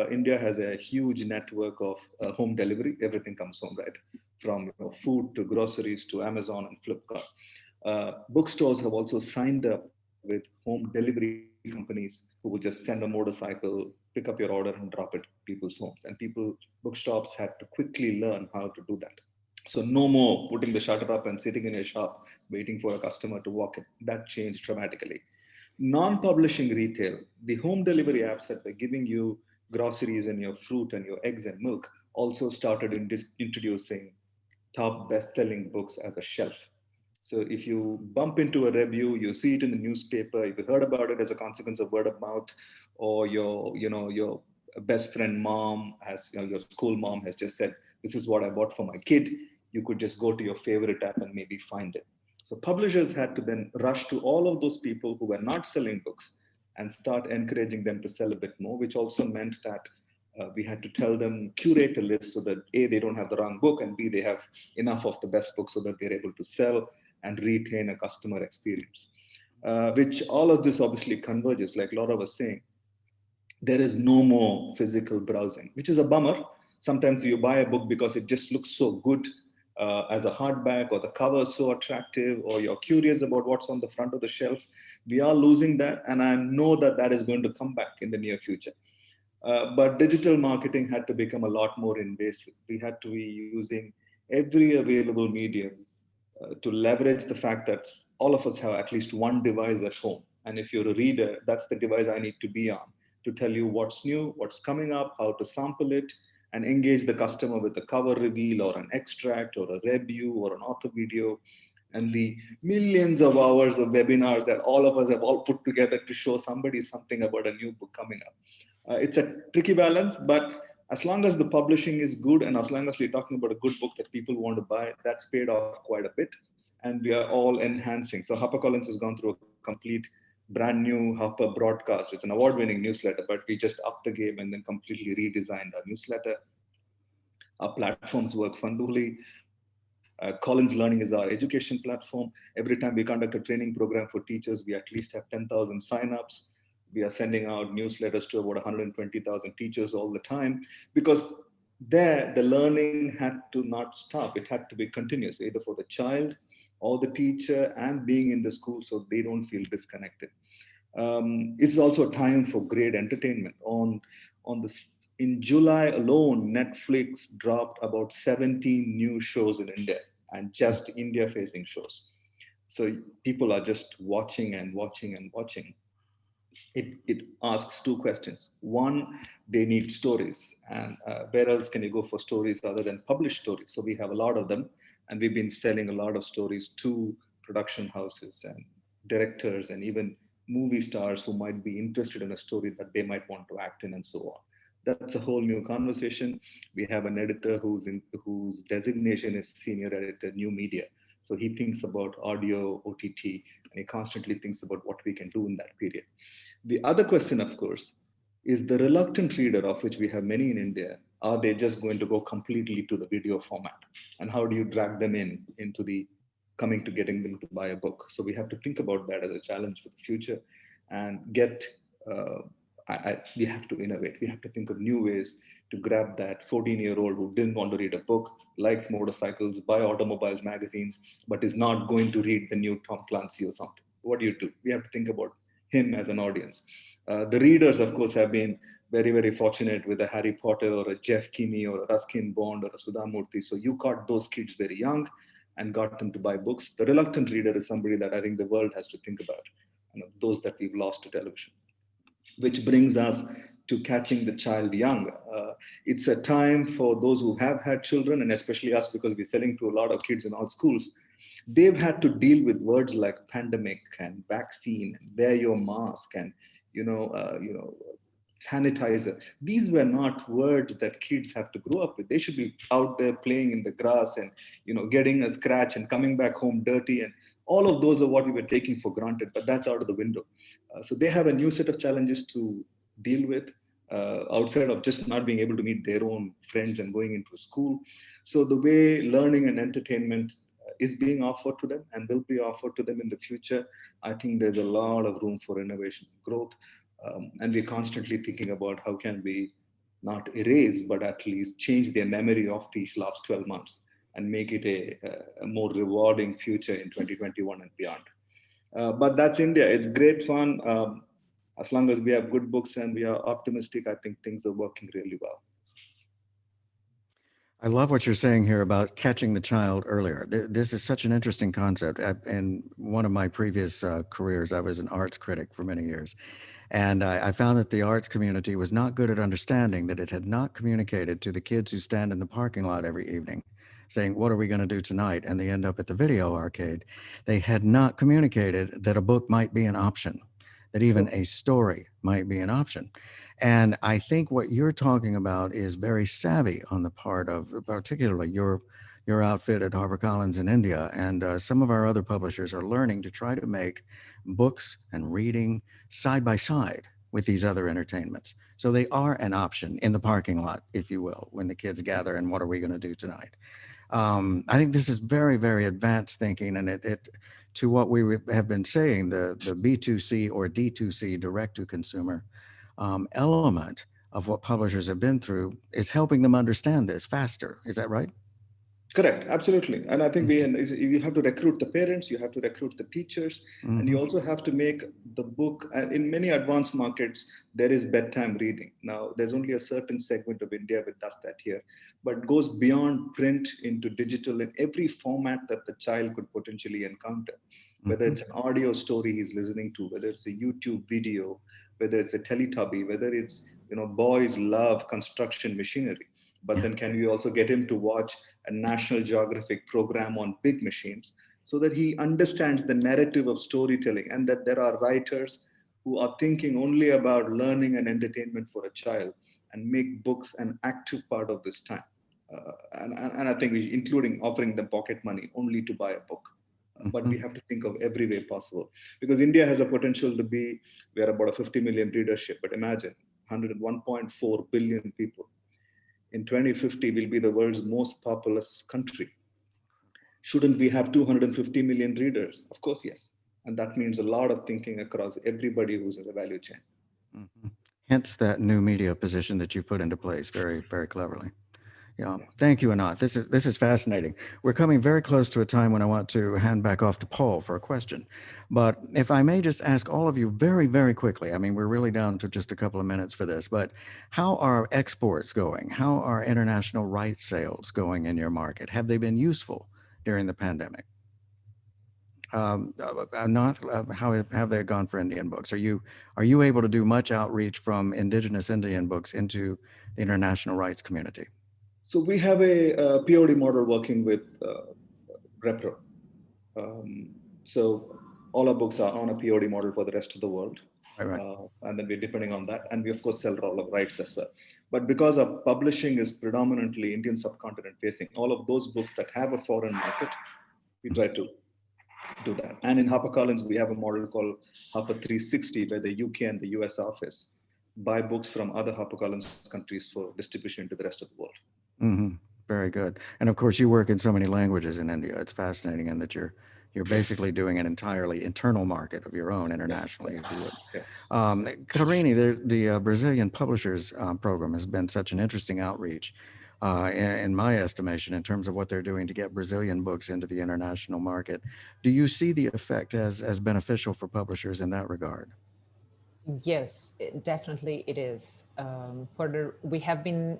India has a huge network of home delivery. Everything comes home, right? From food to groceries to Amazon and Flipkart. Bookstores have also signed up with home delivery companies who would just send a motorcycle, pick up your order and drop it to people's homes. And bookshops had to quickly learn how to do that. So no more putting the shutter up and sitting in your shop waiting for a customer to walk in. That changed dramatically. Non-publishing retail, the home delivery apps that were giving you groceries and your fruit and your eggs and milk, also started introducing top best-selling books as a shelf. So if you bump into a review, you see it in the newspaper, if you heard about it as a consequence of word of mouth, or your best friend mom has, your school mom has just said, this is what I bought for my kid, you could just go to your favorite app and maybe find it. So publishers had to then rush to all of those people who were not selling books and start encouraging them to sell a bit more, which also meant that we had to tell them, curate a list so that A, they don't have the wrong book, and B, they have enough of the best books so that they're able to sell and retain a customer experience. Which all of this obviously converges, like Laura was saying, there is no more physical browsing, which is a bummer. Sometimes you buy a book because it just looks so good as a hardback, or the cover is so attractive, or you're curious about what's on the front of the shelf. We are losing that, and I know that that is going to come back in the near future. But digital marketing had to become a lot more invasive. We had to be using every available medium to leverage the fact that all of us have at least one device at home. And if you're a reader, that's the device I need to be on to tell you what's new, what's coming up, how to sample it, and engage the customer with a cover reveal or an extract or a review or an author video, and the millions of hours of webinars that all of us have all put together to show somebody something about a new book coming up. It's a tricky balance, but as long as the publishing is good, and as long as you're talking about a good book that people want to buy, that's paid off quite a bit. And we are all enhancing. So HarperCollins has gone through a complete brand new Harper broadcast. It's an award-winning newsletter, but we just upped the game and then completely redesigned our newsletter. Our platforms work wonderfully. Collins Learning is our education platform. Every time we conduct a training program for teachers, we at least have 10,000 signups. We are sending out newsletters to about 120,000 teachers all the time, because there the learning had to not stop. It had to be continuous, either for the child or the teacher, and being in the school so they don't feel disconnected. It's also a time for great entertainment. In July alone, Netflix dropped about 17 new shows in India, and just India-facing shows. So people are just watching and watching and watching. It asks two questions. One, they need stories, and where else can you go for stories other than published stories? So we have a lot of them, and we've been selling a lot of stories to production houses and directors and even movie stars who might be interested in a story that they might want to act in, and so on. That's a whole new conversation. We have an editor whose designation is senior editor, new media. So he thinks about audio, OTT, and he constantly thinks about what we can do in that period. The other question, of course, is the reluctant reader, of which we have many in India. Are they just going to go completely to the video format? And how do you drag them into the getting them to buy a book? So we have to think about that as a challenge for the future, and we have to innovate. We have to think of new ways to grab that 14-year-old who didn't want to read a book, likes motorcycles, buy automobiles magazines, but is not going to read the new Tom Clancy or something. What do? We have to think about him as an audience. The readers, of course, have been very, very fortunate with a Harry Potter or a Jeff Kinney or a Ruskin Bond or a Sudha Murthy. So you caught those kids very young and got them to buy books. The reluctant reader is somebody that I think the world has to think about, those that we've lost to television. Which brings us to catching the child young. It's a time for those who have had children, and especially us, because we're selling to a lot of kids in all schools. They've had to deal with words like pandemic and vaccine and wear your mask and sanitizer. These were not words that kids have to grow up with. They should be out there playing in the grass and getting a scratch and coming back home dirty, and all of those are what we were taking for granted, but that's out of the window. So they have a new set of challenges to deal with outside of just not being able to meet their own friends and going into school. So the way learning and entertainment is being offered to them and will be offered to them in the future, I think there's a lot of room for innovation and growth. And we're constantly thinking about how can we not erase, but at least change their memory of these last 12 months and make it a more rewarding future in 2021 and beyond. But that's India. It's great fun. As long as we have good books and we are optimistic, I think things are working really well. I love what you're saying here about catching the child earlier. This is such an interesting concept. In one of my previous careers, I was an arts critic for many years. And I found that the arts community was not good at understanding that it had not communicated to the kids who stand in the parking lot every evening saying, what are we going to do tonight? And they end up at the video arcade. They had not communicated that a book might be an option, that even a story might be an option. And I think what you're talking about is very savvy on the part of particularly your outfit at HarperCollins in India. And some of our other publishers are learning to try to make books and reading side by side with these other entertainments. So they are an option in the parking lot, if you will, when the kids gather and what are we going to do tonight? I think this is very, very advanced thinking, and it to what we have been saying, the B2C or D2C, direct to consumer element of what publishers have been through is helping them understand this faster. Is that right? Correct, absolutely. And I think you have to recruit the parents, you have to recruit the teachers, and you also have to make the book. In many advanced markets, there is bedtime reading. Now, there's only a certain segment of India that does that here, but goes beyond print into digital in every format that the child could potentially encounter, whether it's an audio story he's listening to, whether it's a YouTube video, whether it's a Teletubby, whether it's, boys love construction machinery. But then can we also get him to watch a National Geographic program on big machines so that he understands the narrative of storytelling, and that there are writers who are thinking only about learning and entertainment for a child and make books an active part of this time. And I think including offering them pocket money only to buy a book. But we have to think of every way possible, because India has a potential to be, we are about a 50 million readership, but imagine 101.4 billion people. In 2050, we'll be the world's most populous country. Shouldn't we have 250 million readers? Of course, yes. And that means a lot of thinking across everybody who's in the value chain. Hence that new media position that you put into place very, very cleverly. Yeah. Thank you, Anant. This is fascinating. We're coming very close to a time when I want to hand back off to Paul for a question. But if I may just ask all of you very, very quickly, I mean, we're really down to just a couple of minutes for this, but how are exports going? How are international rights sales going in your market? Have they been useful during the pandemic? Anant, how have they gone for Indian books? Are you able to do much outreach from indigenous Indian books into the international rights community? So we have a POD model working with Repro. So all our books are on a POD model for the rest of the world. Right. And then we're depending on that. And we, of course, sell all of rights as well. But because our publishing is predominantly Indian subcontinent facing, all of those books that have a foreign market, we try to do that. And in HarperCollins, we have a model called Harper 360, where the UK and the US office buy books from other HarperCollins countries for distribution to the rest of the world. Very good. And of course, you work in so many languages in India. It's fascinating, and that you're basically doing an entirely internal market of your own internationally, if you would. Yes. Karini, the Brazilian Publishers Program has been such an interesting outreach, in my estimation, in terms of what they're doing to get Brazilian books into the international market. Do you see the effect as beneficial for publishers in that regard? Yes, definitely it is. We have been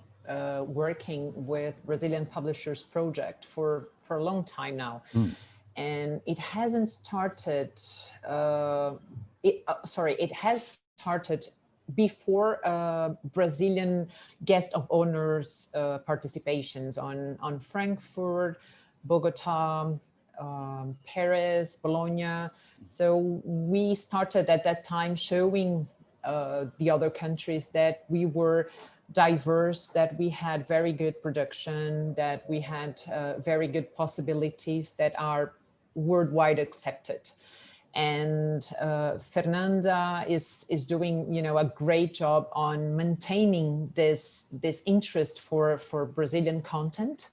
working with Brazilian Publishers Project for a long time now. And it hasn't started, it has started before Brazilian guest of honors participations on Frankfurt, Bogota, Paris, Bologna. So we started at that time showing the other countries that we were diverse, that we had very good production, that we had very good possibilities that are worldwide accepted. And Fernanda is doing, a great job on maintaining this interest for Brazilian content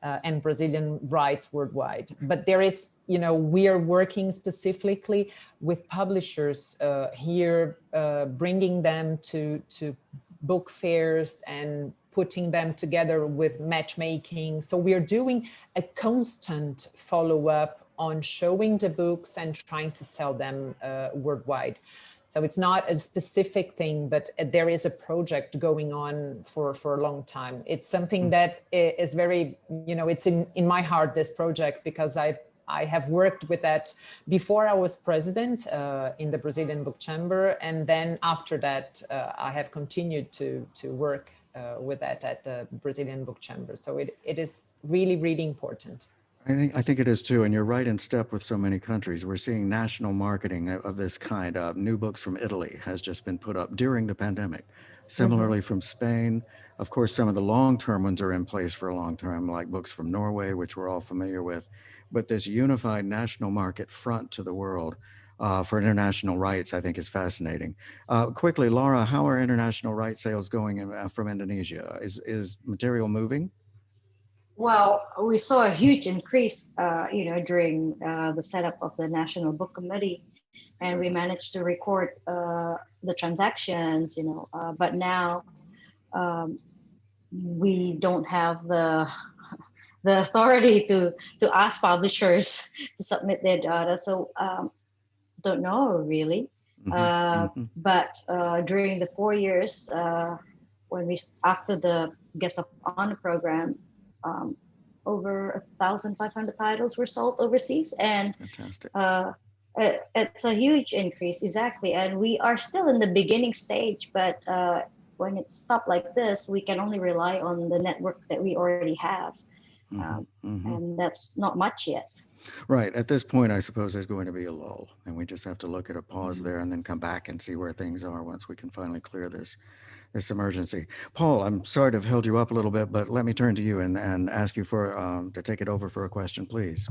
and Brazilian rights worldwide. But there is, we are working specifically with publishers here, bringing them to book fairs and putting them together with matchmaking. So we are doing a constant follow-up on showing the books and trying to sell them worldwide. So it's not a specific thing, but there is a project going on for a long time. It's something that is very, it's in my heart, this project, because I have worked with that before I was president in the Brazilian Book Chamber. And then after that, I have continued to work with that at the Brazilian Book Chamber. So it is really, really important. I think it is too, and you're right in step with so many countries. We're seeing national marketing of this kind. New Books from Italy has just been put up during the pandemic. Similarly, from Spain, of course, some of the long-term ones are in place for a long time, like Books from Norway, which we're all familiar with. But this unified national market front to the world for international rights, I think, is fascinating. Quickly, Laura, how are international rights sales going from Indonesia? Is material moving? Well, we saw a huge increase, during the setup of the National Book Committee, and we managed to record the transactions, but now we don't have the authority to ask publishers to submit their data. So don't know really. But during the 4 years after the Guest of Honor program, over 1,500 titles were sold overseas, and fantastic. It's a huge increase, exactly. And we are still in the beginning stage, but when it's stopped like this, we can only rely on the network that we already have, and that's not much yet. Right. At this point, I suppose there's going to be a lull, and we just have to look at a pause there and then come back and see where things are once we can finally clear this emergency. Paul, I'm sorry to have held you up a little bit, but let me turn to you and ask you to take it over for a question, please.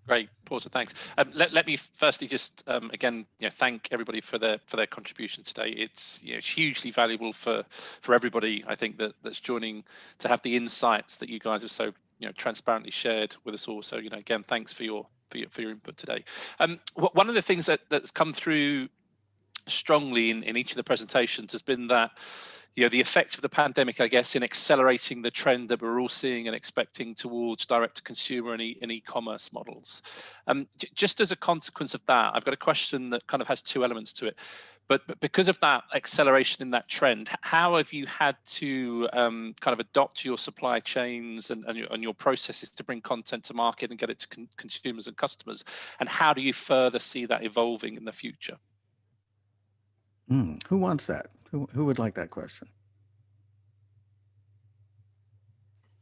Great, Porter, thanks. Let me firstly just again thank everybody for their contribution today. It's hugely valuable for everybody, I think, that's joining, to have the insights that you guys have so transparently shared with us all. So again, thanks for your input today. One of the things that's come through strongly in each of the presentations has been that the effect of the pandemic, I guess, in accelerating the trend that we're all seeing and expecting towards direct to consumer and e-commerce models. Just as a consequence of that, I've got a question that kind of has two elements to it. But because of that acceleration in that trend, how have you had to kind of adopt your supply chains and your processes to bring content to market and get it to consumers and customers? And how do you further see that evolving in the future? Who wants that? Who would like that question?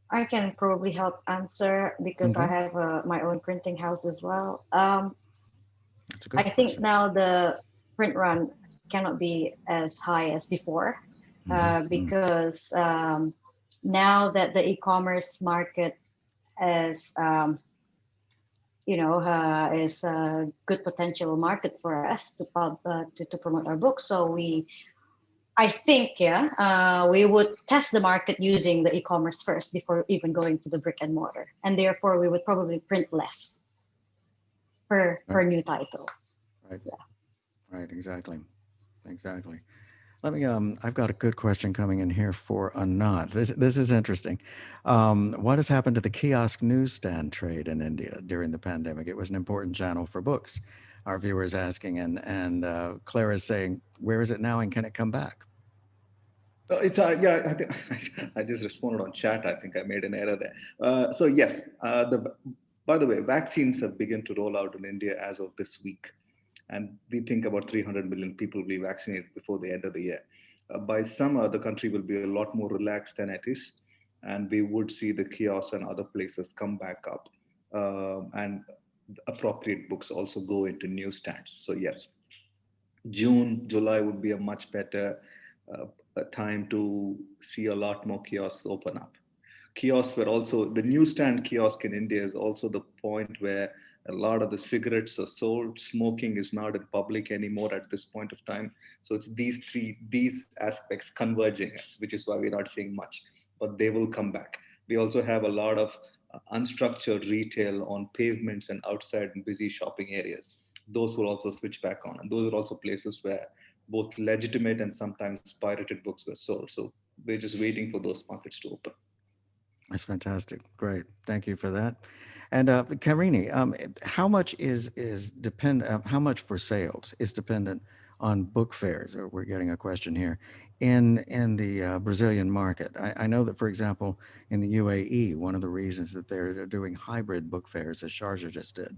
I can probably help answer because I have my own printing house as well. That's a good question. Think now the print run cannot be as high as before because now that the e-commerce market is is a good potential market for us to promote our books. So I think we would test the market using the e-commerce first before even going to the brick and mortar, and therefore we would probably print less per new title. Right. Yeah. Right. Exactly. Let me. I've got a good question coming in here for Anant. This is interesting. What has happened to the kiosk newsstand trade in India during the pandemic? It was an important channel for books. Our viewer is asking, and Claire is saying, where is it now, and can it come back? It's I think I just responded on chat. I think I made an error there. So yes, by the way, vaccines have begun to roll out in India as of this week. And we think about 300 million people will be vaccinated before the end of the year. By summer, the country will be a lot more relaxed than it is. And we would see the kiosks and other places come back up. And appropriate books also go into newsstands. So yes, June, July would be a much better time to see a lot more kiosks open up. Kiosks were also, the newsstand kiosk in India is also the point where a lot of the cigarettes are sold. Smoking is not in public anymore at this point of time. So it's these aspects converging, which is why we're not seeing much, but they will come back. We also have a lot of unstructured retail on pavements and outside in busy shopping areas. Those will also switch back on. And those are also places where both legitimate and sometimes pirated books were sold. So we're just waiting for those markets to open. That's fantastic. Great. Thank you for that. And Karini, how much how much for sales is dependent on book fairs, or we're getting a question here, in the Brazilian market. I know that, for example, in the UAE, one of the reasons that they're doing hybrid book fairs, as Sharjah just did,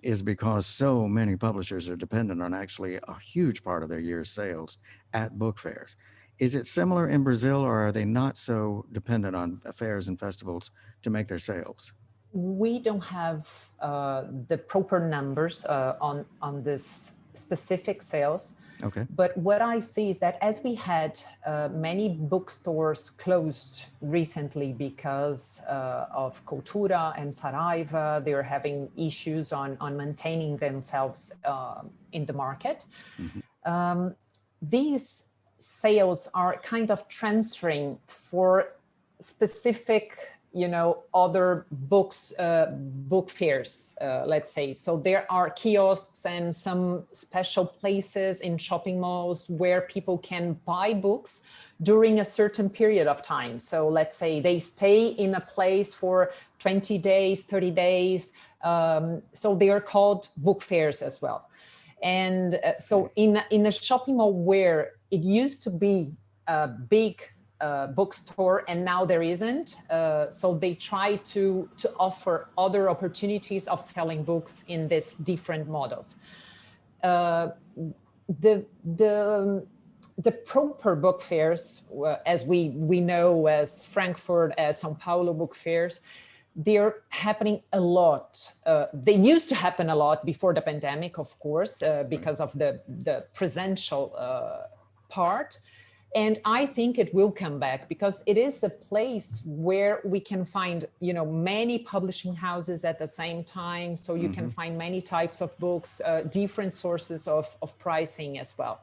is because so many publishers are dependent on actually a huge part of their year's sales at book fairs. Is it similar in Brazil, or are they not so dependent on fairs and festivals to make their sales? We don't have the proper numbers on this specific sales. Okay. But what I see is that as we had many bookstores closed recently because of Cultura and Saraiva, they're having issues on maintaining themselves in the market. Mm-hmm. These sales are kind of transferring for specific, other book fairs, let's say. So there are kiosks and some special places in shopping malls where people can buy books during a certain period of time. So let's say they stay in a place for 20 days, 30 days. So they are called book fairs as well. And so in a shopping mall where it used to be a big bookstore and now there isn't, so they try to offer other opportunities of selling books in these different models. The proper book fairs, as we know as Frankfurt, as Sao Paulo book fairs, they're happening a lot. They used to happen a lot before the pandemic, of course, because of the presential part. And I think it will come back because it is a place where we can find, many publishing houses at the same time. So you can find many types of books, different sources of pricing as well.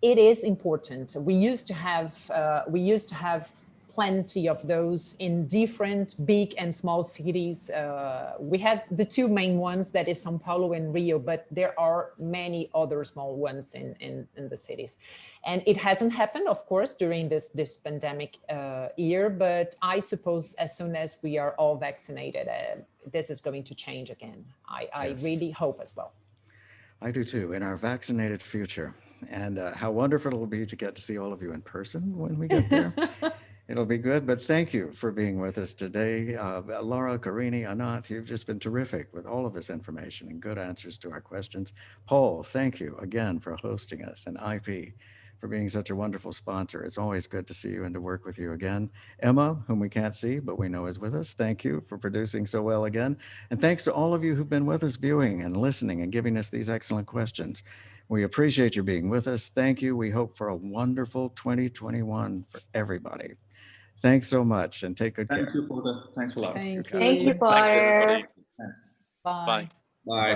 It is important. We used to have plenty of those in different big and small cities. We had the two main ones, that is Sao Paulo and Rio, but there are many other small ones in the cities. And it hasn't happened, of course, during this pandemic year, but I suppose as soon as we are all vaccinated, this is going to change again. I really hope as well. I do too, in our vaccinated future. And how wonderful it'll be to get to see all of you in person when we get there. It'll be good, but thank you for being with us today. Laura, Karini, Anath, you've just been terrific with all of this information and good answers to our questions. Paul, thank you again for hosting us, and IP for being such a wonderful sponsor. It's always good to see you and to work with you again. Emma, whom we can't see, but we know is with us, thank you for producing so well again. And thanks to all of you who've been with us viewing and listening and giving us these excellent questions. We appreciate you being with us. Thank you. We hope for a wonderful 2021 for everybody. Thanks so much and take good care. Thank you, Porter. Thanks a lot. Thank you. Thank you, Thanks, Porter. everybody. Thanks. Bye. Bye. Bye.